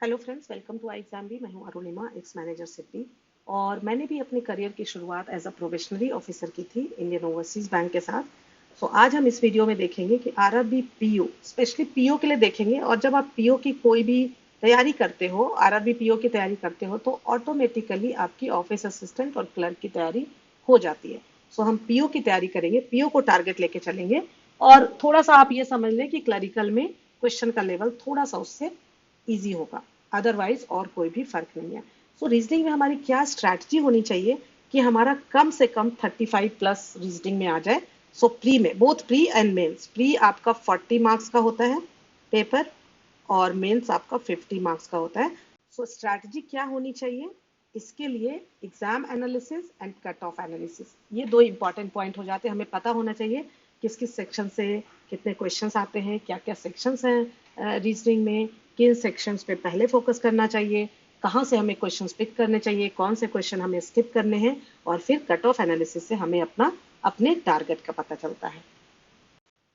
Hello friends, welcome to I exam भी। मैं हूं अरुणिमा, एक्स मैनेजर सिटी। और मैंने भी अपने करियर की शुरुआत एज अ प्रोबेशनरी ऑफिसर की थी इंडियन ओवरसीज बैंक के साथ। आज हम इस वीडियो में देखेंगे कि आरआरबी पीओ, स्पेशली पीओ के लिए देखेंगे। और जब आप पीओ की कोई भी तैयारी करते हो, आरआरबी पीओ की तैयारी करते हो, तो ऑटोमेटिकली आपकी ऑफिस असिस्टेंट और क्लर्क की तैयारी हो जाती है। हम पीओ की तैयारी करेंगे, पीओ को टारगेट लेके चलेंगे। और थोड़ा सा आप ये समझ लें कि क्लरिकल में क्वेश्चन का लेवल थोड़ा सा उससे इजी होगा, अदरवाइज और कोई भी फर्क नहीं है। रीजनिंग में हमारी क्या स्ट्रैटेजी होनी चाहिए कि हमारा कम से कम 35 प्लस रीजनिंग में आ जाए। प्री में, both pre and mains, pre आपका 40 मार्क्स का होता है पेपर, और मेंस आपका 50 मार्क्स का होता है। स्ट्रैटेजी क्या होनी चाहिए इसके लिए? Exam analysis and cut off analysis, ये दो इंपॉर्टेंट पॉइंट हो जाते हैं। हमें पता होना चाहिए किस किस सेक्शन से कितने क्वेश्चंस आते हैं, क्या क्या सेक्शंस हैं रीजनिंग में, किन सेक्शंस पे पहले फोकस करना चाहिए, कहाँ से हमें क्वेश्चंस पिक करने चाहिए, कौन से क्वेश्चन हमें स्किप करने हैं। और फिर कट ऑफ एनालिसिस से हमें अपने टारगेट का पता चलता है।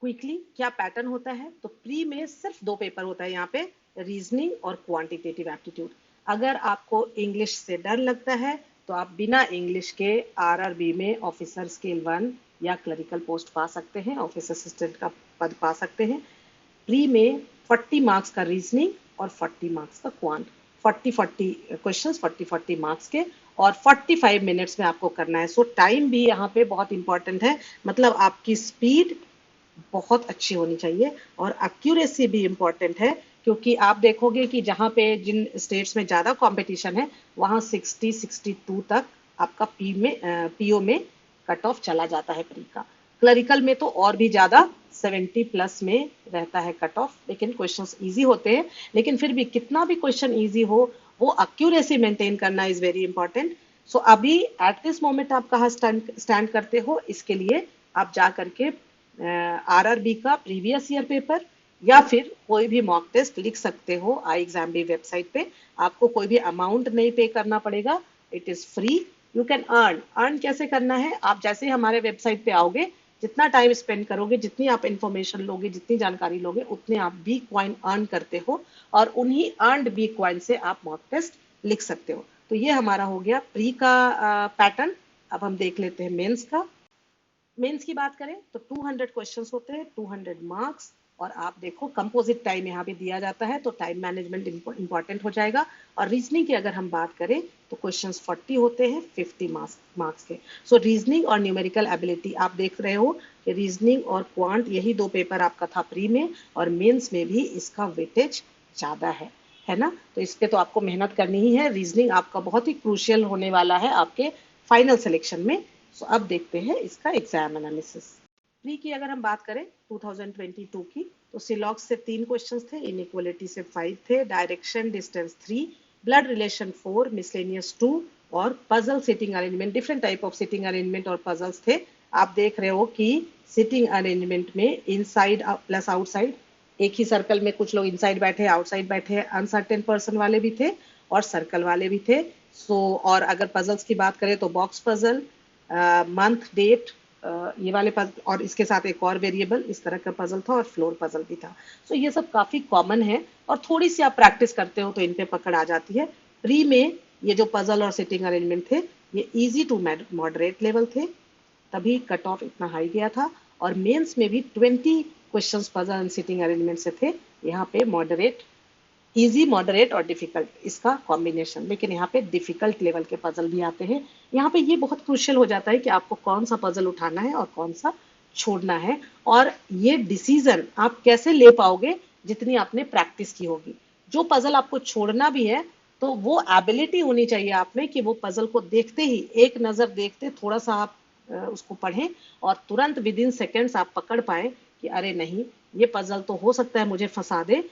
क्विकली क्या पैटर्न होता है? प्री में सिर्फ दो पेपर होता है यहाँ पे, रीजनिंग और क्वांटिटेटिव एप्टीट्यूड। अगर आपको इंग्लिश से डर लगता है तो आप बिना इंग्लिश के आरआरबी में ऑफिसर स्केल 1 या क्लरिकल पोस्ट पा सकते हैं, ऑफिस असिस्टेंट का पद पा सकते हैं। प्री में 40 मार्क्स का रीजनिंग और 40 मार्क्स का क्वांट, 40 क्वेश्चंस, 40 मार्क्स के, और 45 मिनट्स में आपको करना है। टाइम भी यहाँ पे बहुत इंपॉर्टेंट है, मतलब आपकी स्पीड बहुत अच्छी होनी चाहिए। और एक्यूरेसी भी इम्पोर्टेंट है, क्योंकि आप देखोगे कि जहाँ पे जिन स्टेट्स में ज़्यादा कंपटीशन है वहाँ 60-62 तक आपका पीओ में कट ऑफ चला जाता है प्री का। क्लरिकल में तो और भी ज़्यादा 70 प्लस में रहता है कट ऑफ, लेकिन क्वेश्चंस इजी होते हैं। लेकिन फिर भी कितना भी क्वेश्चन इजी हो, वो एक्यूरेसी मेंटेन करना इज वेरी इंपॉर्टेंट। अभी एट दिस मोमेंट आप कहाँ स्टैंड करते हो, इसके लिए आप जा करके आरआरबी का प्रीवियस ईयर पेपर या फिर कोई भी मॉक टेस्ट लिख सकते हो आई एग्जाम बी वेबसाइट पे। आपको कोई भी अमाउंट नहीं पे करना पड़ेगा, it is free. You can earn कैसे करना है? आप जैसे ही हमारे वेबसाइट पे आओगे, जितना टाइम स्पेंड करोगे, जितनी आप इंफॉर्मेशन लोगे, जितनी जानकारी लोगे, उतने आप बी क्वाइन अर्न करते हो, और उन्हीं अर्नड बी क्वाइन से आप मॉक टेस्ट लिख सकते हो। तो ये हमारा हो गया प्री का पैटर्न। अब हम देख लेते हैं मेंस का। मेंस की बात करें तो 200 क्वेश्चंस होते हैं, 200 मार्क्स। और आप देखो कंपोजिट टाइम यहाँ पे दिया जाता है, तो टाइम मैनेजमेंट इंपॉर्टेंट हो जाएगा। और रीजनिंग की अगर हम बात करें तो क्वेश्चंस 40 होते हैं, 50 मार्क्स के। रीजनिंग और न्यूमेरिकल एबिलिटी आप देख रहे हो कि रीजनिंग और क्वांट, यही दो पेपर आपका था प्री में, और मेंस में भी इसका वेटेज ज्यादा है ना? तो इस पे तो आपको मेहनत करनी ही है। रीजनिंग आपका बहुत ही क्रूशियल होने वाला है आपके फाइनल सिलेक्शन में। अब देखते हैं इसका एग्जाम एनालिसिस। प्री की अगर हम बात करें 2022 की, तो सिलॉक्स से 3 क्वेश्चंस थे, इनइक्वालिटी से 5 थे, direction distance 3, blood relation 4, miscellaneous 2, और puzzle sitting arrangement, different type of sitting arrangement और पजल्स थे। आप देख रहे हो कि सिटिंग अरेंजमेंट में इनसाइड प्लस आउटसाइड, एक ही सर्कल में कुछ लोग इनसाइड बैठे, आउटसाइड बैठे, अनसर्टेन पर्सन वाले भी थे और सर्कल वाले भी थे। और अगर पजल्स की बात करें तो बॉक्स पजल, मंथ डेट, ये वाले पजल, और इसके साथ एक और वेरिएबल, इस तरह का पजल था, और फ्लोर पजल भी था। ये सब काफी कॉमन है, और थोड़ी सी आप प्रैक्टिस करते हो तो इन पे पकड़ आ जाती है। प्री में ये जो पजल और सिटिंग अरेंजमेंट थे, ये इजी टू मॉडरेट लेवल थे, तभी कट ऑफ इतना हाई गया था। और मेंस में भी 20 questions puzzle and sitting arrangement से थे, यहाँ पे मॉडरेट, इजी, मॉडरेट और डिफिकल्ट इसका कॉम्बिनेशन। लेकिन यहाँ पे डिफिकल्ट लेवल के पजल भी आते हैं। यहाँ पे ये बहुत क्रूशियल हो जाता है कि आपको कौन सा पजल उठाना है और कौन सा छोड़ना है। और ये डिसीजन आप कैसे ले पाओगे? जितनी आपने प्रैक्टिस की होगी। जो पजल आपको छोड़ना भी है, तो वो एबिलिटी होनी चाहिए आप में कि वो पजल को देखते ही, एक नजर देखते थोड़ा सा आप उसको पढ़ें, और तुरंत विद इन सेकेंड्स आप पकड़ पाए कि अरे नहीं, ये पजल तो हो सकता है मुझे फंसा दे,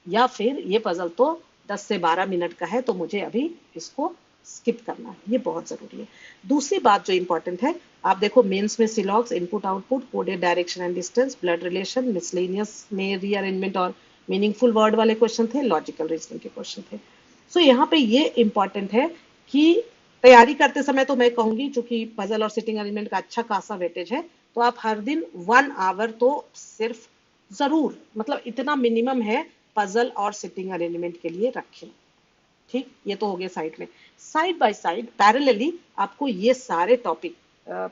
या फिर ये पजल तो 10 से 12 मिनट का है, तो मुझे अभी इसको स्किप करना है। ये बहुत जरूरी है। दूसरी बात जो इंपॉर्टेंट है, आप देखो मेंस में सिलॉक्स, input output, coded direction and distance, blood relation, miscellaneous में रीअरेंजमेंट और मीनिंगफुल वर्ड वाले क्वेश्चन थे, लॉजिकल रीजनिंग के क्वेश्चन थे। यहाँ पे ये इंपॉर्टेंट है कि तैयारी करते समय तो मैं कहूंगी, चूंकि पजल और सिटिंग अरेंजमेंट का अच्छा खासा वेटेज है, तो आप हर दिन 1 आवर तो सिर्फ जरूर, मतलब इतना मिनिमम है, पजल और सिटिंग अरेंजमेंट के लिए रखें। ठीक, ये तो हो गया साइड में। साइड बाय साइड पैरेलली आपको ये सारे topic,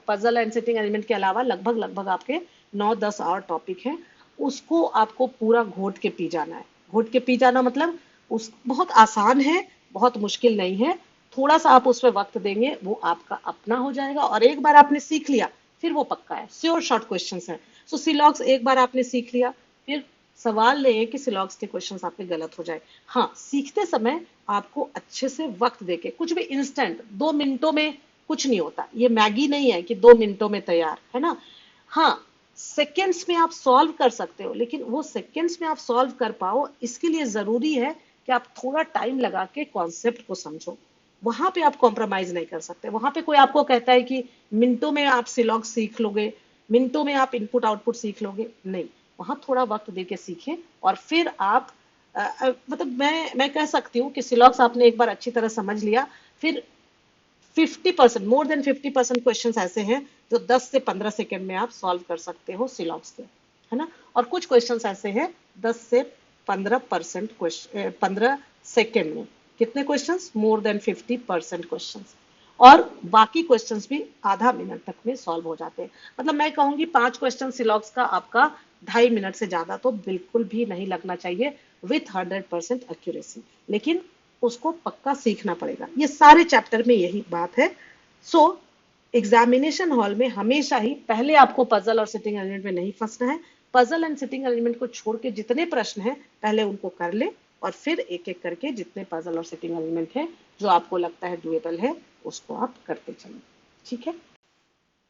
puzzle and sitting arrangement के अलावा लगभग लगभग आपके 9-10 और टॉपिक हैं, उसको आपको पूरा घोट के पी जाना है। घोट के पी जाना मतलब उस बहुत आसान है, बहुत मुश्किल नहीं है। थोड़ा सा आप उसमें वक्त देंगे, वो आपका अपना हो जाएगा, और एक बार आपने सीख लिया फिर वो पक्का है, श्योर शॉर्ट क्वेश्चंस है। सो सिलॉग्स एक बार आपने सीख लिया, फिर सवाल नहीं है कि सिलॉग्स के क्वेश्चंस आपके गलत हो जाए। हाँ, सीखते समय आपको अच्छे से वक्त देके, कुछ भी इंस्टेंट 2 मिनटों में कुछ नहीं होता, ये मैगी नहीं है कि 2 मिनटों में तैयार है ना। हाँ, सेकेंड्स में आप सॉल्व कर सकते हो, लेकिन वो सेकेंड्स में आप सॉल्व कर पाओ इसके लिए जरूरी है कि आप थोड़ा टाइम लगा के कॉन्सेप्ट को समझो। वहां पे आप कॉम्प्रोमाइज नहीं कर सकते। वहां पे कोई आपको कहता है कि मिनटों में आप सिलॉग सीख लोगे, मिनटों में आप इनपुट आउटपुट सीख लोगे, नहीं। वहां थोड़ा वक्त देके सीखें, और फिर आप मतलब मैं कह सकती हूँ कि सिलॉग्स आपने एक बार अच्छी तरह समझ लिया, फिर 50%, मोर देन 50% क्वेश्चन ऐसे हैं जो 10 से 15 सेकेंड में आप सॉल्व कर सकते हो सिलॉग्स के, है ना। और कुछ क्वेश्चन ऐसे हैं 10 से 15% क्वेश्चन, 15 सेकेंड में कितने क्वेश्चंस, मोर देन 50% क्वेश्चंस। और बाकी क्वेश्चंस भी आधा मिनट तक में सॉल्व हो जाते हैं। मतलब मैं कहूंगी 5 क्वेश्चन सिलॉग्स का आपका 2.5 मिनट से ज्यादा तो बिल्कुल भी नहीं लगना चाहिए, विथ 100% एक्यूरेसी। लेकिन उसको पक्का सीखना पड़ेगा, ये सारे चैप्टर में यही बात है। सो एग्जामिनेशन हॉल में हमेशा ही पहले आपको पजल और सिटिंग अरेंजमेंट में नहीं फंसना है। पजल एंड सिटिंग अरेंजमेंट को छोड़ के जितने प्रश्न हैं पहले उनको कर ले, और फिर एक एक करके जितने पजल और सिटिंग अरेंजमेंट है जो आपको लगता है डुएबल है उसको आप करते चलो, ठीक है।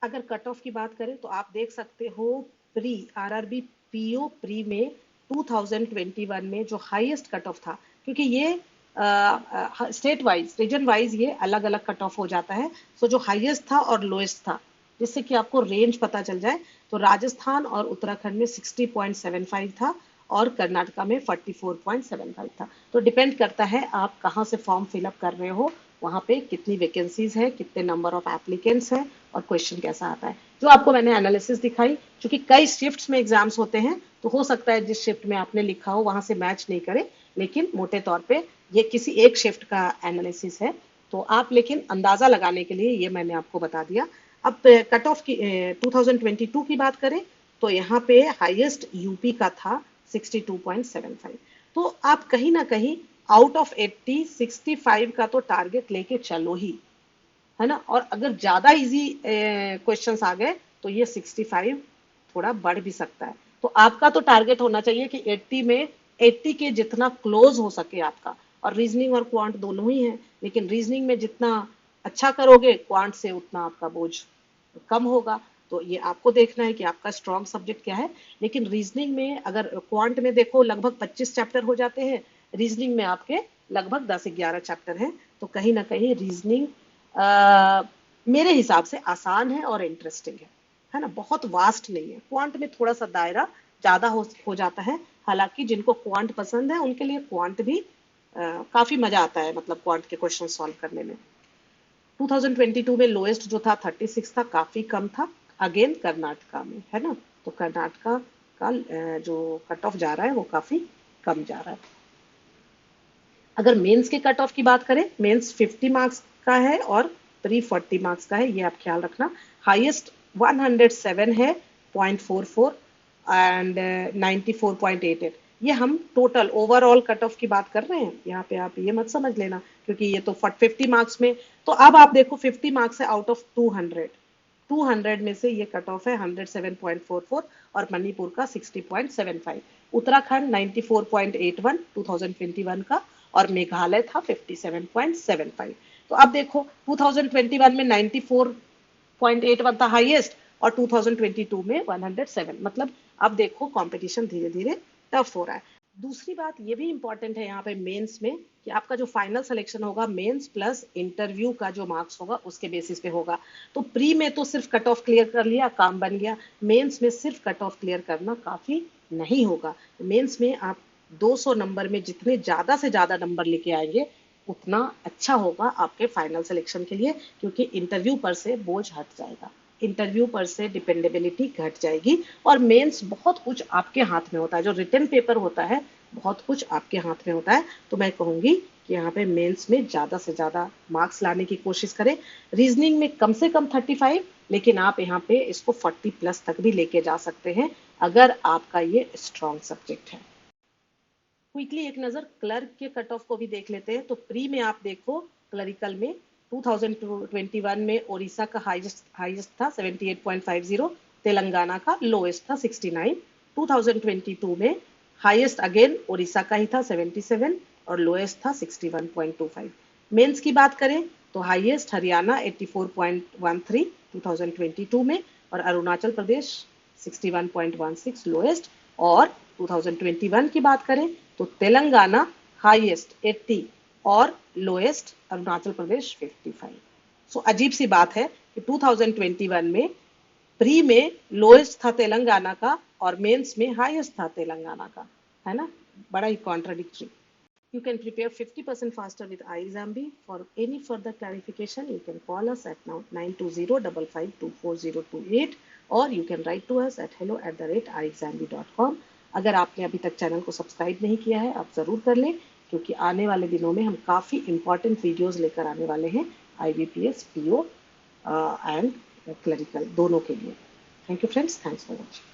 अगर कट ऑफ की बात करें तो आप देख सकते हो, प्री आरआरबी पीओ प्री में 2021 में जो हाईएस्ट कट ऑफ था, क्योंकि ये स्टेट वाइज रीजन वाइज ये अलग अलग कट ऑफ हो जाता है। सो जो हाईएस्ट था और लोएस्ट था, जिससे कि आपको रेंज पता चल जाए, तो राजस्थान और उत्तराखंड में 60.75 था, और कर्नाटका में 44.75 था। तो डिपेंड करता है आप कहाँ से फॉर्म फिलअप कर रहे हो, वहां पे कितनी वैकेंसीज है, कितने नंबर ऑफ एप्लीकेंट्स हैं, और क्वेश्चन कैसा आता है। जो आपको मैंने एनालिसिस दिखाई, क्योंकि कई शिफ्ट्स में एग्जाम्स होते हैं, तो हो सकता है जिस शिफ्ट में आपने लिखा हो वहां से मैच नहीं करे, लेकिन मोटे तौर पे ये किसी एक शिफ्ट का एनालिसिस है। तो आप लेकिन अंदाजा लगाने के लिए ये मैंने आपको बता दिया। अब कट ऑफ की 2022 की बात करें तो यहाँ पे हाईएस्ट यूपी का था 62.75। तो आप कहीं ना कहीं आउट ऑफ 80 65 का तो टारगेट लेके चलो ही, है ना। और अगर ज्यादा इजी क्वेश्चंस आ गए तो ये 65 थोड़ा बढ़ भी सकता है। तो आपका तो टारगेट होना चाहिए कि 80 में 80 के जितना क्लोज हो सके आपका। और रीजनिंग और क्वांट दोनों ही है, लेकिन रीजनिंग में जितना अच्छा करोगे क्वांट से उतना आपका बोझ कम होगा। तो ये आपको देखना है कि आपका स्ट्रॉन्ग सब्जेक्ट क्या है। लेकिन रीजनिंग में अगर क्वांट में देखो लगभग 25 चैप्टर हो जाते हैं, रीजनिंग में आपके लगभग 10-11 चैप्टर हैं। तो कहीं ना कहीं रीजनिंग मेरे हिसाब से आसान है और इंटरेस्टिंग है ना। बहुत वास्ट नहीं है। क्वांट में थोड़ा सा दायरा ज्यादा हो जाता है। हालांकि जिनको क्वांट पसंद है उनके लिए क्वांट भी काफी मजा आता है, मतलब क्वांट के क्वेश्चन सॉल्व करने में। 2022 में लोएस्ट जो था 36 था, काफी कम था, अगेन कर्नाटका में, है ना। तो कर्नाटका का जो कट ऑफ जा रहा है वो काफी कम जा रहा है। अगर मेंस के कट ऑफ की बात करें, मेंस 50 मार्क्स का है और प्री 40 मार्क्स का है, ये आप ख्याल रखना। हाईएस्ट 107 है 0.44 एंड 94.88। ये हम टोटल ओवरऑल कट ऑफ की बात कर रहे हैं, यहाँ पे आप ये मत समझ लेना, क्योंकि ये तो 50 मार्क्स में। तो अब आप देखो 50 मार्क्स है आउट ऑफ 200 में से ये कट ऑफ है 107.44, और मणिपुर का 60.75, उत्तराखंड 94.81 2021 का, और मेघालय था 57.75। तो अब देखो 2021 में 94.81 था हाईएस्ट, और 2022 में 107। मतलब अब देखो कंपटीशन धीरे धीरे टफ हो रहा है। दूसरी बात ये भी इंपॉर्टेंट है यहाँ पे मेंस में, कि आपका जो फाइनल सिलेक्शन होगा मेंस प्लस इंटरव्यू का जो मार्क्स होगा उसके बेसिस पे होगा। तो प्री में तो सिर्फ कट ऑफ क्लियर कर लिया काम बन गया, मेंस में सिर्फ कट ऑफ क्लियर करना काफी नहीं होगा। मेंस में आप 200 नंबर में जितने ज्यादा से ज्यादा नंबर लेके आएंगे उतना अच्छा होगा आपके फाइनल सिलेक्शन के लिए, क्योंकि इंटरव्यू पर से बोझ हट जाएगा, इंटरव्यू पर से डिपेंडेबिलिटी घट जाएगी। और मेंस बहुत कुछ आपके हाथ में होता है, जो रिटन पेपर होता है बहुत कुछ आपके हाथ में होता है। तो मैं कहूँगी कि यहाँ पे मेंस में ज़्यादा से ज़्यादा मार्क्स लाने की कोशिश करें। रीजनिंग में कम से कम 35, लेकिन आप यहाँ पे इसको 40 प्लस तक भी लेके जा सकते हैं अगर आपका ये स्ट्रॉन्ग सब्जेक्ट है। क्विकली एक नज़र क्लर्क के कट ऑफ को भी देख लेते हैं। तो प्री में आप देखो, क्लरिकल में 2021 में ओडिशा का हाईएस्ट था 78.50, तेलंगाना का लोएस्ट था 69। 2022 में हाईएस्ट अगेन ओडिशा का ही था 77 और लोएस्ट था 61.25। मेंस की बात करें तो हाईएस्ट हरियाणा 84.13 2022 में और अरुणाचल प्रदेश 61.16 लोएस्ट। और 2021 की बात करें तो तेलंगाना हाईएस्ट 80 और लोएस्ट अरुणाचल प्रदेश 55। सो अजीब सी बात है कि 2021 में प्री में लोएस्ट था तेलंगाना का और मेंस में हाईएस्ट था तेलंगाना का, है ना? बड़ा ही contradictory. You can prepare 50% faster with iExamB. For any further clarification, you can call us at now 920-5524028 or you can write to us at hello@iexamb.com. अगर आपने अभी तक चैनल को सब्सक्राइब नहीं किया है, आप ज़रूर कर लें, क्योंकि आने वाले दिनों में हम काफ़ी इंपॉर्टेंट वीडियोस लेकर आने वाले हैं IBPS, PO एंड क्लरिकल दोनों के लिए। Thank you friends, thanks for watching.